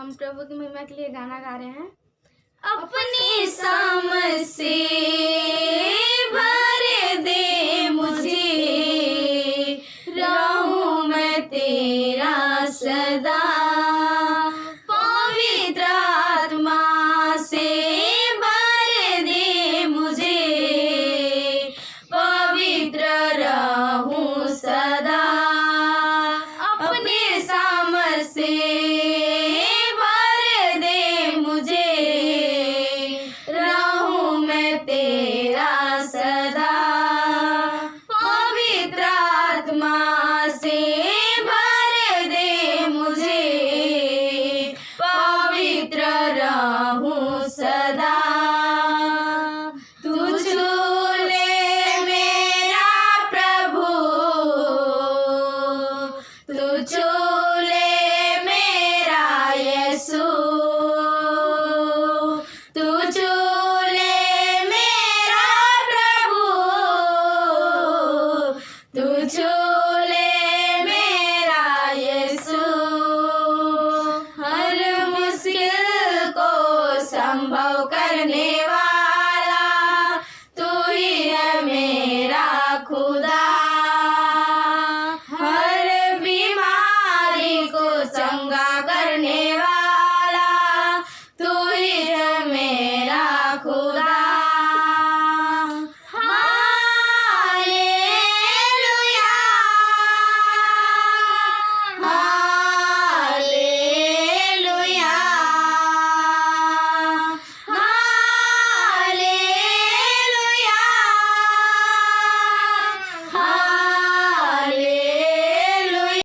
हम प्रभु की महिमा के लिए गाना गा रहे हैं। अपनी सामर्थ से भर दे मुझे, रहूं मैं तेरा सदा। पवित्र आत्मा से भर दे मुझे, पवित्र रहूं सदा। अपने सामर्थ से भर दे मुझे, रहूं मैं तेरा सदा। पवित्र आत्मा से भर दे मुझे, पवित्र रहूं सदा। तू छू ले मेरा प्रभु, तू छू ले मेरा यीशु, तू छू ले मेरा प्रभु, तू छू ले मेरा यीशु। हर मुश्किल को संभव करने वाला